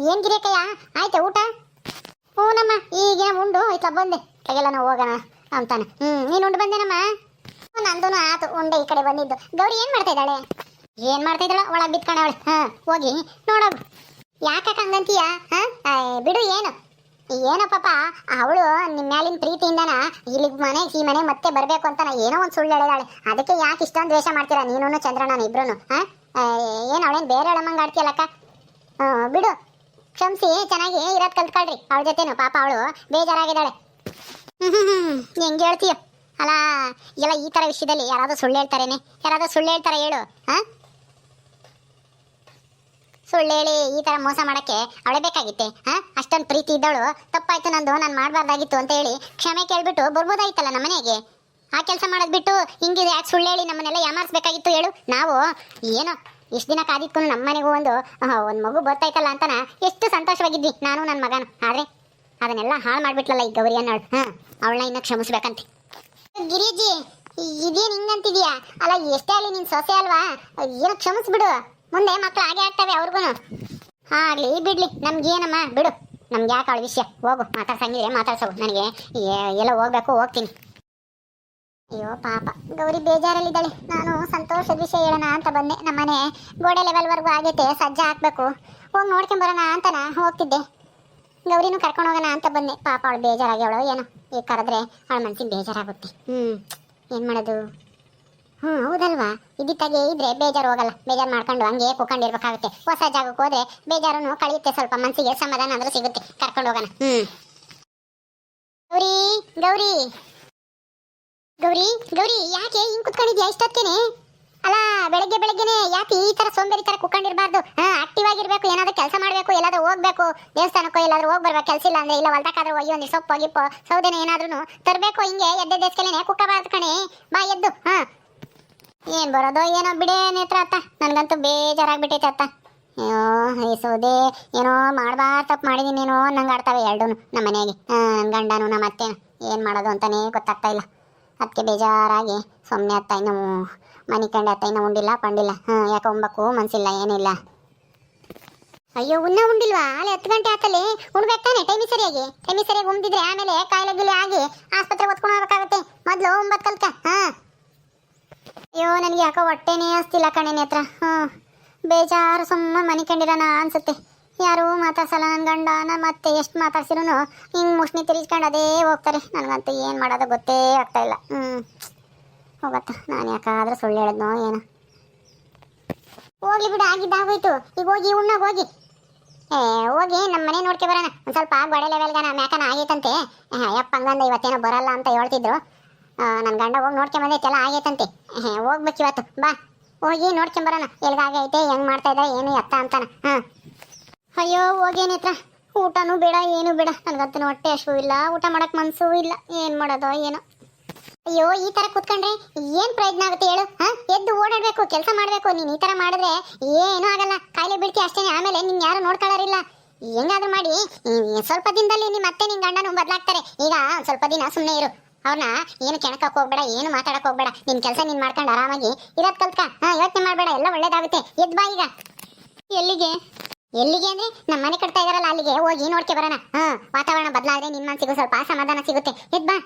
ಏನ್ ಗಿರಿಕಯ್ಯ ಆಯ್ತಾ ಊಟ? ಹ್ಞೂನಮ್ಮ ಈಗ ಉಂಡು ಇಟ್ಲ ಬಂದೆ ಕೈಗೆಲ್ಲ ನಾವು ಹೋಗೋಣ ಅಂತಾನೆ. ನೀನು ಉಂಡು ಬಂದೇನಮ್ಮ? ನಂದು ಆತು ಉಂಡೆ ಈ ಕಡೆ ಬಂದಿದ್ದು. ಗೌರಿ ಏನ್ ಮಾಡ್ತಾ ಇದ್ದಾಳೆ? ಏನ್ ಮಾಡ್ತಾ ಇದ್ದಾಳ ಒಳಗೆ ಬಿತ್ಕೊಂಡವಳೆ. ಹೋಗಿ ನೋಡೋದು. ಯಾಕಕ್ಕ ಹಂಗಂತೀಯ? ಬಿಡು. ಏನೋ ಪಾಪ ಅವಳು ನಿಮ್ಮ ಮ್ಯಾಲಿನ ಪ್ರೀತಿಯಿಂದನ ಇಲ್ಲಿಗೆ ಈ ಮನೆ ಮತ್ತೆ ಬರ್ಬೇಕು ಅಂತ ಏನೋ ಒಂದು ಸುಳ್ಳು ಹೇಳಿದಾಳೆ. ಅದಕ್ಕೆ ಯಾಕೆ ಇಷ್ಟೊಂದು ದ್ವೇಷ ಮಾಡ್ತೀರಾ ನೀನು ಚಂದ್ರಣ್ಣ ಇಬ್ರು? ಏನು ಅವಳೇನು ಬೇರೆ ಹೇಳಮ್ಮಂಗೆ ಆಡ್ತೀಯಲ್ಲಕ್ಕ? ಬಿಡು, ಕ್ಷಮಿಸಿ ಚೆನ್ನಾಗಿ ಇರೋದು ಕಲ್ತ್ಕೊಳ್ರಿ ಅವಳ ಜೊತೆನು. ಪಾಪ ಅವಳು ಬೇಜಾರಾಗಿದ್ದಾಳೆ. ಹೆಂಗೆ ಹೇಳ್ತೀಯ ಅಲ್ಲ? ಎಲ್ಲ ಈ ಥರ ವಿಷಯದಲ್ಲಿ ಯಾರಾದರೂ ಸುಳ್ಳು ಹೇಳ್ತಾರೇನೆ? ಯಾರಾದರೂ ಸುಳ್ಳು ಹೇಳ್ತಾರೆ ಹೇಳು? ಸುಳ್ಳು ಹೇಳಿ ಈ ಥರ ಮೋಸ ಮಾಡೋಕ್ಕೆ ಅವಳೇ ಬೇಕಾಗಿತ್ತೆ? ಅಷ್ಟೊಂದು ಪ್ರೀತಿ ಇದ್ದವಳು ತಪ್ಪಾಯ್ತು ನಂದು, ನಾನು ಮಾಡಬಾರ್ದಾಗಿತ್ತು ಅಂತ ಹೇಳಿ ಕ್ಷಮೆ ಕೇಳ್ಬಿಟ್ಟು ಬರ್ಬೋದಾಯ್ತಲ್ಲ ನಮ್ಮ ಮನೆಗೆ. ಆ ಕೆಲಸ ಮಾಡೋದು ಬಿಟ್ಟು ಹಿಂಗಿದೆ ಯಾಕೆ ಸುಳ್ಳು ಹೇಳಿ ನಮ್ಮನ್ನೆಲ್ಲ ಯಾಮಾರಿಸ್ಬೇಕಾಗಿತ್ತು ಹೇಳು? ನಾವು ಏನೋ ಇಷ್ಟು ದಿನ ಕಾದಿಟ್ಕೊಂಡು ನಮ್ಮ ಮನೆಗೂ ಒಂದು ಮಗು ಬರ್ತಾಯ್ತಲ್ಲ ಅಂತನ ಎಷ್ಟು ಸಂತೋಷವಾಗಿದ್ವಿ ನಾನು ನನ್ನ ಮಗನು. ಆದರೆ ಅದನ್ನೆಲ್ಲ ಹಾಳು ಮಾಡಿಬಿಟ್ಲಲ್ಲ ಈ ಗೌರಿ ಅನ್ನೋಳು. ಅವಳನ್ನ ಇನ್ನೂ ಕ್ಷಮಿಸ್ಬೇಕಂತೆ. ಗಿರಿಜಿ ಇದೇನು ಹಿಂಗಂತಿದ್ಯಾ? ಅಲ್ಲ ಎಷ್ಟೇ ಆಗಲಿ ನಿನ್ನ ಸೊಸೆ ಅಲ್ವಾ, ಏನೋ ಕ್ಷಮಿಸ್ಬಿಡು. ಮುಂದೆ ಮಕ್ಕಳು ಹಾಗೆ ಆಗ್ತವೆ ಅವ್ರಿಗೂ. ಆಗಲಿ ಬಿಡ್ಲಿ, ನಮ್ಗೇನಮ್ಮ ಬಿಡು. ನಮ್ಗೆ ಯಾಕೆ ಅವಳ ವಿಷಯ? ಹೋಗು, ಮಾತಾಡ್ಸಂಗಿದ್ರೆ ಮಾತಾಡ್ಸೋಗು. ನನಗೆ ಎಲ್ಲ ಹೋಗ್ಬೇಕು, ಹೋಗ್ತೀನಿ. ಅಯ್ಯೋ ಪಾಪ ಗೌರಿ ಬೇಜಾರಲ್ಲಿದ್ದಾಳೆ. ನಾನು ಸಂತೋಷದ ವಿಷಯ ಹೇಳೋಣ ಅಂತ ಬಂದೆ. ನಮ್ಮನೆ ಗೋಡೆ ಲೆವೆಲ್ವರೆಗೂ ಆಗೈತೆ, ಸಜ್ಜ ಹಾಕ್ಬೇಕು. ಹೋಗಿ ನೋಡ್ಕೊಂಬರೋಣ ಅಂತನ ಹೋಗ್ತಿದ್ದೆ. ಗೌರಿನೂ ಕರ್ಕೊಂಡು ಹೋಗೋಣ ಅಂತ ಬಂದೆ. ಪಾಪ ಅವಳು ಬೇಜಾರಾಗಿ ಅವಳು ಏನೋ ಈಗ ಕರೆದ್ರೆ ಅವಳ ಮನಸ್ಸಿಗೆ ಬೇಜಾರಾಗುತ್ತೆ. ಏನು ಮಾಡೋದು? ಹೌದಲ್ವಾ? ಇದ್ದಿತ್ತಾಗೆ ಇದ್ರೆ ಬೇಜಾರು ಹೋಗಲ್ಲ. ಬೇಜಾರು ಮಾಡ್ಕೊಂಡು ಹಂಗೆ ಕೂಕೊಂಡಿರ್ಬೇಕಾಗುತ್ತೆ. ಹೊಸ ಜಾಗಕ್ಕೆ ಹೋದ್ರೆ ಬೇಜಾರು ಕಳೆಯುತ್ತೆ, ಸ್ವಲ್ಪ ಮನಸ್ಸಿಗೆ ಸಮಾಧಾನ ಆದ್ರೂ ಸಿಗುತ್ತೆ. ಕರ್ಕೊಂಡು ಹೋಗೋಣ. ಗೌರಿ ಗೌರಿ ಗೌರಿ ಗೌರಿ ಯಾಕೆ ಹಿಂಗ್ ಕುತ್ಕೊಂಡಿದ್ಯಾ ಇಷ್ಟೊತ್ತೇನೆ? ಅಲ್ಲ ಬೆಳಗ್ಗೆನೆ ಯಾಕೆ ಈ ತರ ಸೋಂಬೇರಿ ತರ ಕುತ್ಕೊಂಡಿರ್ಬಾರ್ದು? ಆಕ್ಟಿವ್ ಆಗಿರ್ಬೇಕು, ಏನಾದ್ರೂ ಕೆಲಸ ಮಾಡ್ಬೇಕು, ಎಲ್ಲಾದ್ರೂ ಹೋಗ್ಬೇಕು, ದೇವಸ್ಥಾನಕ್ಕೋ ಎಲ್ಲಾದ್ರೂ ಹೋಗಿ ಬರ್ಬೇಕು. ಕೆಲಸ ಇಲ್ಲ ಅಂದ್ರೆ ಇಲ್ಲ ಹೊಲ್ದಕ್ಕಾದ್ರೂ ಒಯ್ಯೋ ಒಂದಿಷ್ಟು ಸೊಪ್ಪು ಗಿಪ್ಪು ಸೌದೆನೆ ಏನಾದ್ರೂ ತರಬೇಕು. ಹಿಂಗೆ ಎದ್ದೆ ದೇಶಕಲೇನೆ ಕುಕ್ಕಬಾರ್ದು ಕಣೆ. ಬಾ ಎದ್ದು. ಏನ್ ಬರೋದೋ ಏನೋ ಬಿಡೇ ನೇತ್ರ ಅತ್ತ. ನನ್ಗಂತೂ ಬೇಜಾರಾಗ್ಬಿಟ್ಟೈತೆ ಅತ್ತ. ಅಯ್ಯೋ ಈ ಸೌದೆ ಏನೋ ಮಾಡ್ಬಾರ್ದು ತಪ್ಪು ಮಾಡಿದೀನೇನೋ ನಂಗೆ ಆಡ್ತಾವೆ ಎರಡೂ ನಮ್ಮ ಮನೆಗೆ. ನನ್ನ ಗಂಡನು ನಮ್ಮ ಅತ್ತೇನು ಏನು ಮಾಡೋದು ಅಂತಾನೇ ಗೊತ್ತಾಗ್ತಾ ಇಲ್ಲ. ಅದಕ್ಕೆ ಬೇಜಾರಾಗಿ ಸುಮ್ಮನೆ ಅತ್ತ. ಇನ್ನು ಮನೆ ಕಂಡೆ ಅತ್ತ. ಇನ್ನೂ ಉಂಡಿಲ್ಲ ಪಂಡಿಲ್ಲ. ಯಾಕೆ ಉಣ್ಬೇಕು ಮನ್ಸಿಲ್ಲ, ಏನಿಲ್ಲ. ಅಯ್ಯೋ ಉಂಡಿಲ್ವಾ? ಅಲ್ಲಿ 10 ಗಂಟೆ ಆತಲ್ಲಿ ಉಣ್ಬೇಕು ತಾನೆ ಟೈಮಿಗೆ ಸರಿಯಾಗಿ ಉಣ್ದಿದ್ರೆ ಆಮೇಲೆ ಕಾಯಿಲೆ ಗಿಲೆ ಆಗಿ ಆಸ್ಪತ್ರೆಗೆ ಹೊತ್ಕೊಂಡು ಹೋಗ್ಬೇಕಾಗುತ್ತೆ. ಮೊದಲು 9 ಕಲ್ಕ. ಅಯ್ಯೋ ನನಗೆ ಯಾಕೋ ಹೊಟ್ಟೆನೇ ಹಸ್ತಿಲ್ಲ ಕಣೆ ನೇತ್ರ. ಬೇಜಾರು ಸುಮ್ಮನೆ ಮನೆ ಕಂಡಿರೋಣ ಅನ್ಸುತ್ತೆ. ಯಾರೂ ಮಾತಾಡ್ಸಲ್ಲ ನನ್ನ ಗಂಡ. ನಾನು ಮತ್ತೆ ಎಷ್ಟು ಮಾತಾಡ್ಸಿರೂ ಹಿಂಗೆ ಮುಷ್ಣಿ ತಿರ್ಸ್ಕೊಂಡು ಅದೇ ಹೋಗ್ತಾರೆ. ನನಗಂತೂ ಏನು ಮಾಡೋದು ಗೊತ್ತೇ ಆಗ್ತಾ ಇಲ್ಲ. ಹೋಗತ್ತ, ನಾನು ಯಾಕಾದ್ರೂ ಸುಳ್ಳು ಹೇಳಿದ್ನೋ ಏನೋ. ಹೋಗ್ಲಿ ಬಿಡು, ಆಗಿದ್ದಾಗೋಯ್ತು. ಈಗ ಹೋಗಿ ಉಣ್ಣಾಗ ಹೋಗಿ ಹೋಗಿ ನಮ್ಮ ಮನೆ ನೋಡ್ಕೆ ಬರೋಣ. ಒಂದು ಸ್ವಲ್ಪ ಗೋಡೆ ಲೆವೆಲ್ಗಾನ ಮ್ಯಾಕನ ಆಗೈತಂತೆ. ಯಪ್ಪ ಹಂಗಂದ ಇವತ್ತೇನೋ ಬರಲ್ಲ ಅಂತ ಹೇಳ್ತಿದ್ರು. ನನ್ನ ಗಂಡ ಹೋಗಿ ನೋಡ್ಕೊಂಬಂದೈತೆಲ್ಲ ಆಗೈತಂತೆ. ಹೋಗ್ಬೇಕು ಇವತ್ತು. ಬಾ ಹೋಗಿ ನೋಡ್ಕೊಂಬರೋಣ ಎಲ್ಗಾಗೈತೆ, ಹೆಂಗೆ ಮಾಡ್ತಾ ಇದ್ದಾರೆ ಏನು ಎತ್ತ ಅಂತಾನ. ಅಯ್ಯೋ ಹೋಗೇನೇತ್ರ. ಊಟನೂ ಬೇಡ ಏನು ಬೇಡ. ನನಗಂತೂ ಹೊಟ್ಟೆ ಹಸಿವು ಇಲ್ಲ, ಊಟ ಮಾಡಕ್ಕೆ ಮನಸ್ಸು ಇಲ್ಲ. ಏನು ಮಾಡೋದೋ ಏನೋ. ಅಯ್ಯೋ ಈ ಥರ ಕೂತ್ಕೊಂಡ್ರೆ ಏನು ಪ್ರಯೋಜನ ಆಗುತ್ತೆ ಹೇಳು? ಎದ್ದು ಓಡಾಡಬೇಕು, ಕೆಲಸ ಮಾಡಬೇಕು. ನೀನು ಈ ಥರ ಮಾಡಿದ್ರೆ ಏನೂ ಆಗಲ್ಲ, ಕಾಯಿಲೆ ಬೀಳ್ತಿ ಅಷ್ಟೇ. ಆಮೇಲೆ ನಿನ್ನ ಯಾರು ನೋಡ್ಕೊಳ್ಳೋರಿಲ್ಲ. ಹೆಂಗಾದ್ರೂ ಮಾಡಿ ಸ್ವಲ್ಪ ದಿನದಲ್ಲಿ ನಿಮ್ಮ ಅತ್ತೆ ನಿನ್ನ ಗಂಡನೂ ಬದಲಾಗ್ತಾರೆ. ಈಗ ಒಂದು ಸ್ವಲ್ಪ ದಿನ ಸುಮ್ಮನೆ ಇರು. ಅವ್ರನ್ನ ಏನು ಕೆಣಕಕ್ಕೆ ಹೋಗ್ಬೇಡ, ಏನು ಮಾತಾಡಕ್ಕೆ ಹೋಗ್ಬೇಡ. ನಿನ್ನ ಕೆಲಸ ನೀನು ಮಾಡ್ಕೊಂಡು ಆರಾಮಾಗಿ ಇರೋದು ಕಲ್ತ್ಕ. ಯೋಚನೆ ಮಾಡಬೇಡ, ಎಲ್ಲ ಒಳ್ಳೇದಾಗುತ್ತೆ. ಎದ್ದು ಬಾ ಈಗ. ಎಲ್ಲಿಗೆ ಅಂದ್ರೆ ನಮ್ಮ ಮನೆ ಕಟ್ತಾ ಇದಾರಲ್ಲ ಅಲ್ಲಿಗೆ ಹೋಗಿ ನೋಡ್ಕೆ ಬರೋಣ. ವಾತಾವರಣ ಬದಲಾದ್ರೆ ನಿನ್ನ ಮನಸ್ಸಿಗೂ ಸ್ವಲ್ಪ ಸಮಾಧಾನ ಸಿಗುತ್ತೆ. ಎದ್ದು ಬಾ.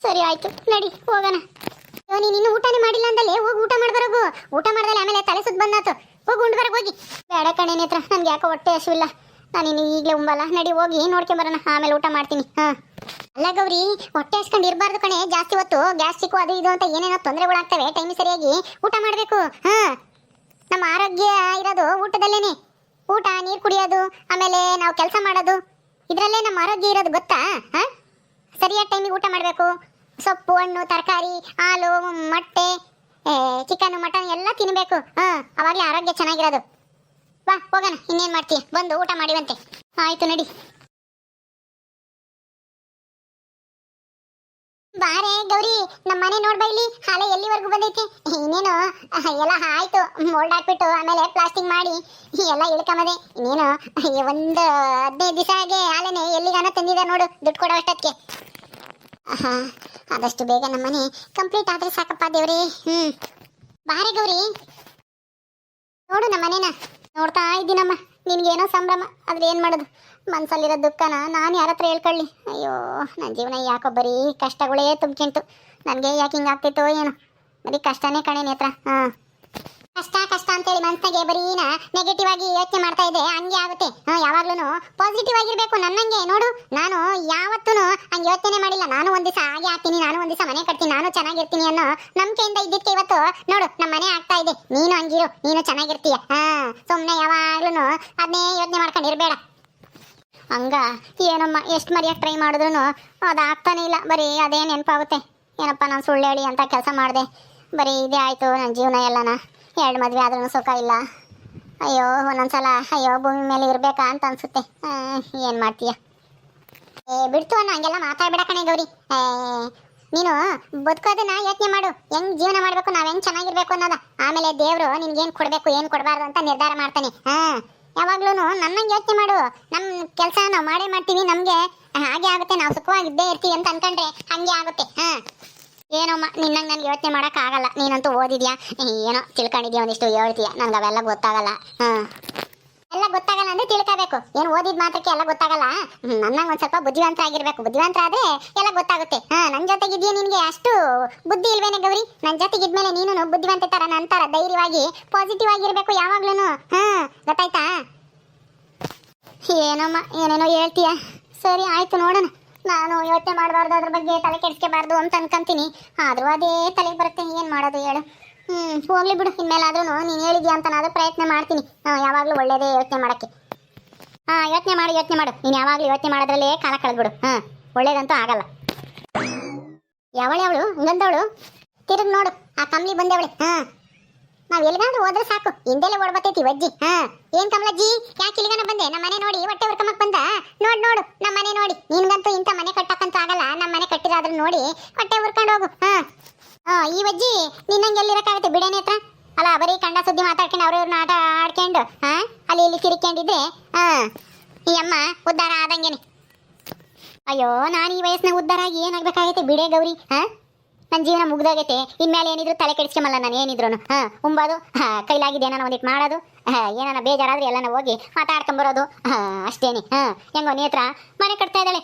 ಸರಿ ಆಯ್ತು ನಡಿ ಹೋಗೋಣ. ನೀನು ಇನ್ನೂ ಊಟನೇ ಮಾಡಿಲ್ಲ ಅಂದಲ್ಲೇ ಹೋಗಿ ಊಟ ಮಾಡ್ಬರೋಗು. ಊಟ ಮಾಡ್ದಲ್ಲ ಆಮೇಲೆ ತಲೆ ಸುತ್ತ ಬಂದಾತು. ಹೋಗಿ ಉಂಡು ಬರೋಗಿ ಹೋಗಿ. ಬೇಡ ಕಣೆ ನೇತ್ರ, ನನ್ಗೆ ಯಾಕೋ ಹೊಟ್ಟೆ ಹಸಿವಿಲ್ಲ. ನಾನು ಇನ್ನು ಈಗಲೇ ಉಂಬಲ್ಲ. ನಡಿ ಹೋಗಿ ನೋಡ್ಕೆ ಬರೋಣ, ಆಮೇಲೆ ಊಟ ಮಾಡ್ತೀನಿ. ಅಲ್ಲ ಗೌರಿ, ಹೊಟ್ಟೆ ಹಸ್ಕೊಂಡು ಇರಬಾರ್ದು ಕಣೆ ಜಾಸ್ತಿ ಹೊತ್ತು. ಗ್ಯಾಸ್ಟ್ರಿಕ್ ಅದು ಇದು ಅಂತ ಏನೇನೋ ತೊಂದರೆಗಳಾಗ್ತವೆ. ಟೈಮ್ ಸರಿಯಾಗಿ ಊಟ ಮಾಡಬೇಕು. ನಮ್ಮ ಆರೋಗ್ಯ ಇರೋದು ಊಟದಲ್ಲೇನೆ. ಊಟ, ನೀರು ಕುಡಿಯೋದು, ಆಮೇಲೆ ನಾವು ಕೆಲಸ ಮಾಡೋದು, ಇದರಲ್ಲೇ ನಮ್ಮ ಆರೋಗ್ಯ ಇರೋದು ಗೊತ್ತಾ? ಸರಿಯಾದ ಟೈಮಿಗೆ ಊಟ ಮಾಡಬೇಕು. ಸೊಪ್ಪು, ಹಣ್ಣು, ತರಕಾರಿ, ಹಾಲು, ಮೊಟ್ಟೆ, ಚಿಕನ್, ಮಟನ್ ಎಲ್ಲ ತಿನ್ನಬೇಕು. ಅವಾಗಲೇ ಆರೋಗ್ಯ ಚೆನ್ನಾಗಿರೋದು. ಬಾ ಹೋಗೋಣ. ಇನ್ನೇನು ಮಾಡ್ತೀಯ? ಬಂದು ಊಟ ಮಾಡಿವಂತೆ. ಆಯ್ತು ನಡಿ. ಬಾರೆ ಗೌರಿ, ನಮ್ಮ ಮನೆ ನೋಡ್ಬಾ ಇಲ್ಲಿ. ಹಾಲೆ ಎಲ್ಲಿವರೆಗೂ ಬಂದೈತಿ? ಇನ್ನೇನು ಎಲ್ಲ ಆಯ್ತು. ಮೋಲ್ಡ್ ಹಾಕ್ಬಿಟ್ಟು ಆಮೇಲೆ ಪ್ಲಾಸ್ಟಿಕ್ ಮಾಡಿ ಎಲ್ಲ ಇಳ್ಕೊಂಬದೆ. ಇನ್ನೇನು ಒಂದು 15 ದಿವಸ ಆಗಿ ಹಾಲೆನೆ ಎಲ್ಲಿಗಾನ ತಂದಿದೆ ನೋಡು, ದುಡ್ಡು ಕೊಡೋ ಅಷ್ಟೊತ್ತಿಗೆ. ಆದಷ್ಟು ಬೇಗ ನಮ್ಮ ಮನೆ ಕಂಪ್ಲೀಟ್ ಆದ್ರೆ ಸಾಕಪ್ಪ ದೇವ್ರಿ. ಬಾರೆ ಗೌರಿ, ನೋಡು ನಮ್ಮ ಮನೇನ ನೋಡ್ತಾ ಇದ್ದೀನಮ್ಮ. ನಿನ್ಗೇನೋ ಸಂಭ್ರಮ, ಆದ್ರೆ ಏನು ಮಾಡೋದು, ಮನ್ಸಲ್ಲಿರೋ ದುಃಖನ ನಾನು ಯಾರ ಹತ್ರ ಹೇಳ್ಕೊಳ್ಳಿ. ಅಯ್ಯೋ ನನ್ನ ಜೀವನ ಯಾಕೋ ಬರೀ ಕಷ್ಟಗಳೇ ತುಂಬಿಕಿಂಟು. ನನಗೆ ಯಾಕೆ ಹಿಂಗಾಗ್ತಿತ್ತೋ ಏನೋ, ಬರೀ ಕಷ್ಟನೇ ಕಣೆ ನೇತ್ರ. ಹಾಂ, ಕಷ್ಟ ಕಷ್ಟ ಅಂತೇಳಿ ಮನ್ಸಿನಾಗೆ ಬರೀನ ನೆಗೆಟಿವ್ ಆಗಿ ಯೋಚನೆ ಮಾಡ್ತಾ ಇದ್ದೆ, ಹಂಗೆ ಆಗುತ್ತೆ. ಯಾವಾಗ್ಲೂ ಪಾಸಿಟಿವ್ ಆಗಿರ್ಬೇಕು. ನನ್ನಂಗೆ ನೋಡು, ನಾನು ಯಾವತ್ತೂ ಹಂಗೆ ಯೋಚನೆ ಮಾಡಿಲ್ಲ. ನಾನು ಒಂದ್ ದಿವಸ ಹಾಗೆ ಆಗ್ತೀನಿ, ನಾನು ಒಂದ್ ದಿವಸ ಮನೆ ಕಟ್ತೀನಿ, ನಾನು ಚೆನ್ನಾಗಿರ್ತೀನಿ ಅನ್ನೋ ನಂಬಿಕೆಯಿಂದ ಇದ್ದಿದ್ದಕ್ಕೆ ಇವತ್ತು ನೋಡು ನಮ್ಮ ಮನೆ ಆಗ್ತಾ ಇದೆ. ನೀನು ಹಂಗಿರು, ನೀನು ಚೆನ್ನಾಗಿರ್ತೀಯ. ಸುಮ್ಮನೆ ಯಾವಾಗ್ಲೂ ಅದನ್ನೇ ಯೋಚನೆ ಮಾಡ್ಕೊಂಡಿರ್ಬೇಡ. ಹಂಗ ಏನಮ್ಮ ಎಷ್ಟು ಮರ್ಯಾಕೆ ಟ್ರೈ ಮಾಡಿದ್ರು ಅದು ಆಗ್ತಾನೆ ಇಲ್ಲ. ಬರೀ ಅದೇ ನೆನಪಾಗುತ್ತೆ. ಏನಪ್ಪ ನಾನು ಸುಳ್ಳು ಹೇಳಿ ಅಂತ ಕೆಲಸ ಮಾಡಿದೆ, ಬರೀ ಇದೇ ಆಯಿತು ನನ್ನ ಜೀವನ ಎಲ್ಲನ. 2 ಮದುವೆ ಆದ್ರೂ ಸುಖ ಇಲ್ಲ. ಅಯ್ಯೋ ಒಂದೊಂದ್ಸಲ ಅಯ್ಯೋ ಭೂಮಿ ಮೇಲೆ ಇರಬೇಕಾ ಅಂತ ಅನ್ಸುತ್ತೆ. ಏನು ಮಾಡ್ತೀಯ, ಬಿಡ್ತು ಅನ್ನೋ ಹಂಗೆಲ್ಲ ಮಾತಾಡ್ಬೇಡ ಕಣೆ ಗೌರಿ. ನೀನು ಬದುಕೋದನ್ನ ಯೋಚನೆ ಮಾಡು, ಹೆಂಗ್ ಜೀವನ ಮಾಡಬೇಕು, ನಾವು ಹೆಂಗ್ ಚೆನ್ನಾಗಿರ್ಬೇಕು ಅನ್ನೋದ. ಆಮೇಲೆ ದೇವರು ನಿನ್ಗೇನು ಕೊಡಬೇಕು ಏನು ಕೊಡಬಾರ್ದು ಅಂತ ನಿರ್ಧಾರ ಮಾಡ್ತಾನೆ. ಯಾವಾಗ್ಲೂ ನನ್ನಂಗೆ ಯೋಚನೆ ಮಾಡು. ನಮ್ಮ ಕೆಲಸ ನಾವು ಮಾಡೇ ಮಾಡ್ತೀವಿ, ನಮಗೆ ಹಾಗೆ ಆಗುತ್ತೆ, ನಾವು ಸುಖವಾಗಿದ್ದೇ ಇರ್ತೀವಿ ಅಂತ ಅನ್ಕೊಂಡ್ರೆ ಹಂಗೆ ಆಗುತ್ತೆ. ಏನಮ್ಮ ನಿನ್ನಂಗೆ ನನಗೆ ಯೋಚನೆ ಮಾಡೋಕ್ಕಾಗಲ್ಲ. ನೀನಂತೂ ಓದಿದ್ಯಾ, ಏನೋ ತಿಳ್ಕೊಂಡಿದ್ಯಾ, ಒಂದಿಷ್ಟು ಹೇಳ್ತೀಯ, ನನಗೆ ಅವೆಲ್ಲ ಗೊತ್ತಾಗಲ್ಲ. ಎಲ್ಲ ಗೊತ್ತಾಗಲ್ಲ ಅಂದರೆ ತಿಳ್ಕೋಬೇಕು. ಏನು ಓದಿದ ಮಾತ್ರಕ್ಕೆ ಎಲ್ಲ ಗೊತ್ತಾಗಲ್ಲ. ನನ್ನಂಗೆ ಒಂದು ಸ್ವಲ್ಪ ಬುದ್ಧಿವಂತರಾಗಿರ್ಬೇಕು. ಬುದ್ಧಿವಂತರಾದರೆ ಎಲ್ಲ ಗೊತ್ತಾಗುತ್ತೆ. ನನ್ನ ಜೊತೆಗಿದೆಯಾ, ನಿನಗೆ ಅಷ್ಟು ಬುದ್ಧಿ ಇಲ್ವೇನೆ ಗೌರಿ? ನನ್ನ ಜೊತೆಗಿದ್ಮೇಲೆ ನೀನು ಬುದ್ಧಿವಂತೆ ಥರ ನನ್ನ ಥರ ಧೈರ್ಯವಾಗಿ ಪಾಸಿಟಿವ್ ಆಗಿರಬೇಕು ಯಾವಾಗ್ಲೂ. ಗೊತ್ತಾಯ್ತಾ? ಏನಮ್ಮ ಏನೇನೋ ಹೇಳ್ತೀಯ. ಸರಿ ಆಯಿತು, ನೋಡೋಣ. ನಾನು ಯೋಚನೆ ಮಾಡಬಾರ್ದು, ಅದ್ರ ಬಗ್ಗೆ ತಲೆ ಕೆಡಿಸ್ಕೋಬಾರ್ದು ಅಂತ ಅನ್ಕೊಂತೀನಿ. ಆದರೂ ಅದೇ ತಲೆಗೆ ಬರುತ್ತೆ. ಏನು ಮಾಡೋದು ಹೇಳು? ಹೋಗ್ಲಿ ಬಿಡು. ಇನ್ಮೇಲಾದ್ರೂ ನೀನು ಹೇಳಿದ್ಯಾ ಅಂತ ನಾನು ಪ್ರಯತ್ನ ಮಾಡ್ತೀನಿ. ಯಾವಾಗಲೂ ಒಳ್ಳೇದೇ ಯೋಚನೆ ಮಾಡೋಕ್ಕೆ. ಯೋಚನೆ ಮಾಡು. ನೀನು ಯಾವಾಗಲೂ ಯೋಚನೆ ಮಾಡೋದ್ರಲ್ಲೇ ಕಾಲ ಕಳೆದ್ಬಿಡು. ಒಳ್ಳೇದಂತೂ ಆಗಲ್ಲ. ಯಾವಳು ಹಂಗಂದವಳು? ತಿರುಗಿ ನೋಡು, ಆ ಕಮ್ಲಿ ಬಂದವಳೆ. ನಾವು ಎಲ್ಲಿಗಾದ್ರೂ ಹೋದ್ರೆ ಸಾಕು, ಹಿಂದೆಲ್ಲ ಓಡ್ಬತ್ತೈತಿ ವಜ್ಜಿ. ಏನ್ ಕಮಲಜ್ಜಿ, ಯಾಕೆ ಇಲ್ಲಿಗನ ಬಂದೆ? ನಮ್ಮ ಮನೆ ನೋಡಿ ಹೊಟ್ಟೆ ಉರ್ಕಮಕ್ ಬಂದ? ನೋಡು ನಮ್ಮ ಮನೆ ನೋಡಿ. ನಿನ್ಗಂತೂ ಇಂಥ ಮನೆ ಕಟ್ಟಕ್ಕಂತೂ ಆಗಲ್ಲ. ನಮ್ಮ ಮನೆ ಕಟ್ಟಿರಾದ್ರೂ ನೋಡಿ ಹೊಟ್ಟೆ ಉರ್ಕೊಂಡು ಹೋಗು. ಈ ವಜ್ಜಿ ನಿನ್ನಂಗೆ ಎಲ್ಲಿರಕ್ಕಾಗುತ್ತೆ ಬಿಡೇನೆ ಹತ್ರ. ಅಲ್ಲ, ಬರೀ ಕಂಡ ಸುದ್ದಿ ಮಾತಾಡ್ಕೊಂಡು ಅವ್ರವ್ರನ್ನ ಆಟ ಆಡ್ಕೊಂಡು ಅಲ್ಲಿ ಇಲ್ಲಿ ತಿರ್ಕೊಂಡಿದ್ರೆ ಈ ಅಮ್ಮ ಉದ್ಧಾರ ಆದಂಗೆನೆ. ಅಯ್ಯೋ, ನಾನು ಈ ವಯಸ್ಸಿನ ಉದ್ಧಾರ ಆಗಿ ಏನಾಗಬೇಕಾಗೈತೆ ಬಿಡೇ ಗೌರಿ. ನನ್ನ ಜೀವನ ಮುಗ್ದೋಗೈತೆ. ಇನ್ಮೇಲೆ ಏನಿದ್ರು ತಲೆ ಕೆಡಿಸ್ಕೊಂಬಲ್ಲ ನಾನು. ಏನಿದ್ರು ಉಂಬೋದು, ಕೈಲಾಗಿದೆ ಏನಾನ ಒಂದಿಟ್ಟು ಮಾಡೋದು, ಏನಾನ ಬೇಜಾರಾದ್ರೆ ಎಲ್ಲನ ಹೋಗಿ ಮಾತಾಡ್ಕೊಂಬರೋದು, ಅಷ್ಟೇನೆ. ಹೆಂಗೋ ನೇತ್ರ ಮನೆ ಕಟ್ತಾ ಇದ್ದಾಳೆ.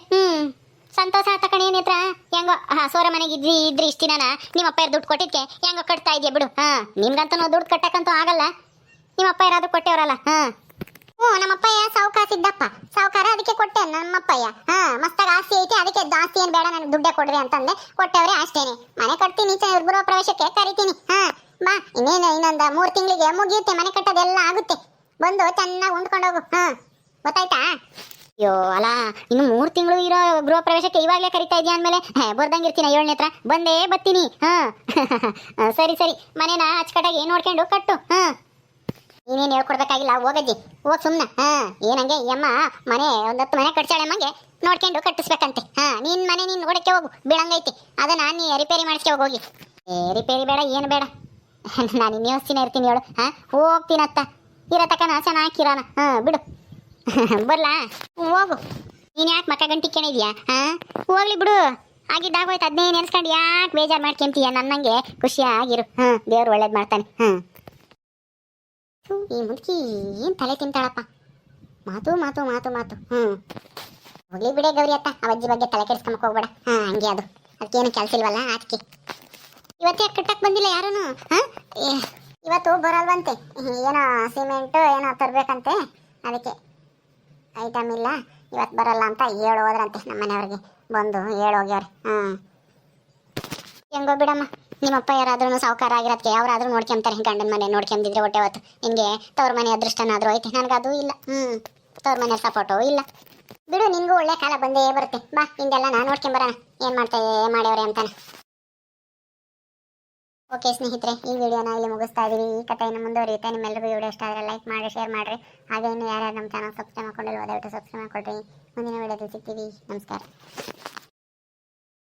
ಸಂತೋಷ ತಕಣೆ ನೇತ್ರ. ಹೆಂಗೋ ಸೋರ ಮನೆಗೆ ಇದ್ರಿ ಇಷ್ಟು ದಿನ ನಿಮ್ಮಪ್ಪ ದುಡ್ಡು ಕೊಟ್ಟಿದ್ಕೆ ಹೆಂಗೋ ಕಟ್ತಾ ಇದೆಯಾ ಬಿಡು. ನಿಮ್ಗಂತೂ ದುಡ್ಡು ಕಟ್ಟಕ್ಕಂತೂ ಆಗಲ್ಲ. ನಿಮ್ಮಪ್ಪ ಯಾರಾದ್ರೂ ಕೊಟ್ಟೇವ್ರಲ್ಲ. ನಮ್ಮಪ್ಪಯ್ಯ ಸಾವುಕಾರ ಇದ್ದಪ್ಪ, ಸಾವುಕಾರ, ಅದಕ್ಕೆ ಕೊಟ್ಟೆ ನಮ್ಮಪ್ಪಯ್ಯ. ಮಸ್ತಾಗ ಆಸ್ತಿ ಐತಿ, ಅದಕ್ಕೆ ಆಸ್ತಿ ಏನು ಬೇಡ, ನನಗೆ ದುಡ್ಡೇ ಕೊಡ್ರಿ ಅಂತಂದೆ, ಕೊಟ್ಟವ್ರೆ ಅಷ್ಟೇನೆ. ಮನೆ ಕಟ್ತೀನಿ, ಗೃಹ ಪ್ರವೇಶಕ್ಕೆ ಕರಿತೀನಿ. ಬಾ, ಇನ್ನೇನು ಇನ್ನೊಂದು 3 ತಿಂಗಳಿಗೆ ಮುಗಿಯುತ್ತೆ ಮನೆ ಕಟ್ಟೋದೆಲ್ಲ ಆಗುತ್ತೆ. ಬಂದು ಚೆನ್ನಾಗಿ ಉಂಡ್ಕೊಂಡೋಗು. ಗೊತ್ತಾಯ್ತಾ? ಅಯ್ಯೋ ಅಲ್ಲ, ಇನ್ನು 3 ತಿಂಗಳು ಇರೋ ಗೃಹ ಪ್ರವೇಶಕ್ಕೆ ಇವಾಗಲೇ ಕರಿತಾ ಇದೆಯಾ ಅಂದಮೇಲೆ ಬರ್ದಂಗಿರ್ತೀನಿ 7ನೇ ಹತ್ರ ಬಂದೇ ಬರ್ತೀನಿ. ಸರಿ ಮನೇನ ಅಚ್ಚುಕಟ್ಟಾಗಿ ನೋಡ್ಕೊಂಡು ಕಟ್ಟು. ನೀನೇನು ಹೇಳ್ಕೊಡ್ಬೇಕಾಗಿಲ್ಲ, ಹೋಗಜ್ಜಿ ಹೋಗ್ ಸುಮ್ಮನೆ. ಏನಂಗೆ ಈ ಅಮ್ಮ ಮನೆ 10 ಮನೆ ಕಟ್ಸಾಳೆ ಅಮ್ಮಗೆ ನೋಡ್ಕೊಂಡು ಕಟ್ಟಿಸ್ಬೇಕಂತೆ. ನಿನ್ನ ಮನೆ ನೀನು ನೋಡಕ್ಕೆ ಹೋಗು, ಬೀಳಂಗೈತಿ. ಅದನ್ನ ನೀ ರಿಪೇರಿ ಮಾಡಿಸ್ಕೆ ಹೋಗಿ. ರಿಪೇರಿ ಬೇಡ, ಏನು ಬೇಡ, ನಾನು ಇನ್ನು ಯೋಚಿಸ್ತೀನಿ ಇರ್ತೀನಿ ಹೇಳು. ಹೋಗ್ತೀನತ್ತ ಇರತಕ್ಕನ ಚೆನ್ನಾಗಿರೋಣ. ಬಿಡು ಬರ್ಲಾ, ಹೋಗು. ನೀನು ಯಾಕೆ ಮಕ್ಕ ಗಂಟಿ ಕೇಳಿದ್ಯಾ? ಹೋಗ್ಲಿ ಬಿಡು, ಆಗಿದ್ದಾಗೋಯ್ತು. ಅದನ್ನೇ ನೆನೆಸ್ಕೊಂಡು ಯಾಕೆ ಬೇಜಾರು ಮಾಡ್ಕೊಂತೀಯ? ನನ್ನಂಗೆ ಖುಷಿಯಾಗಿರು. ದೇವ್ರು ಒಳ್ಳೇದು ಮಾಡ್ತಾನೆ. ಈ ಮುದುಕಿ ಏನು ತಲೆ ತಿಂತಾಳಪ್ಪ, ಮಾತು. ಹೋಗ್ಲಿ ಬಿಡೇ ಗೌರಿ ಅತ್ತ, ಆ ಅಜ್ಜಿ ಬಗ್ಗೆ ತಲೆ ಕೆಡಿಸ್ಕೊಂಬಕ್ಕೆ ಹೋಗ್ಬೇಡ. ಹಂಗೆ ಅದು, ಅದಕ್ಕೇನು ಕೆಲಸ ಇಲ್ವಲ್ಲ ಅದಕ್ಕೆ. ಇವತ್ತೇ ಕಟ್ಟಕ್ಕೆ ಬಂದಿಲ್ಲ ಯಾರೂ. ಇವತ್ತು ಬರಲ್ವಂತೆ, ಏನೋ ಸಿಮೆಂಟು ಏನೋ ತರಬೇಕಂತೆ, ಅದಕ್ಕೆ ಐಟಮ್ ಇಲ್ಲ, ಇವತ್ತು ಬರಲ್ಲ ಅಂತ ಹೋದ್ರಂತೆ ನಮ್ಮ ಮನೆಯವ್ರಿಗೆ. ಬಂದು ಹೋಗ್ಯವ್ರೆ. ಹೆಂಗೋ ಬಿಡಮ್ಮ, ನಿಮ್ಮಪ್ಪ ಯಾರಾದ್ರೂ ಸಾವುಕಾರ ಆಗಿರೋದಕ್ಕೆ ಯಾರಾದ್ರೂ ನೋಡ್ಕೊಂತಾರೆ. ಗಂಡನ ಮನೆ ನೋಡ್ಕೊಂಬಿದ್ರೆ ಹೊಟ್ಟೆ ಹೊತ್ತು. ನಿನಗೆ ತವ್ರ ಮನೆ ಅದೃಷ್ಟನಾದ್ರೂ ಐತೆ, ನನಗದು ಇಲ್ಲ. ತವ್ರ ಮನೆ ಸಪೋರ್ಟು ಇಲ್ಲ. ಬಿಡು, ನಿನಗೂ ಒಳ್ಳೆ ಕಾಲ ಬಂದೇ ಬರುತ್ತೆ. ಬಾ, ಹಿಂದೆಲ್ಲ ನಾನು ನೋಡ್ಕೊಂಬರೋಣ ಏನು ಮಾಡ್ಯವ್ರೆ ಅಂತಾನೆ. ಓಕೆ ಸ್ನೇಹಿತರೆ, ಈ ವಿಡಿಯೋನ ಇಲ್ಲಿ ಮುಗಿಸ್ತಾ ಇದೀವಿ. ಈ ಕಥೆಯನ್ನು ಮುಂದುವರಿಯುತ್ತೆ. ನಿಮ್ಮೆಲ್ಲರಿಗೂ ವಿಡಿಯೋ ಇಷ್ಟ ಆದರೆ ಲೈಕ್ ಮಾಡಿ, ಶೇರ್ ಮಾಡಿರಿ. ಹಾಗೆ ಇನ್ನು ಯಾರ್ಯಾರು ನಮ್ಮ ಚಾನಲ್ ಸಬ್ಸ್ಕ್ರೈಬ್ ಮಾಡ್ಕೊಂಡಿಲ್ಲ ದಯವಿಟ್ಟು ಸಬ್ಸ್ಕ್ರೈಬ್ ಮಾಡ್ಕೊಳ್ರಿ. ಮುಂದಿನ ವಿಡಿಯೋದಲ್ಲಿ ಸಿಗ್ತೀವಿ. ನಮಸ್ಕಾರ.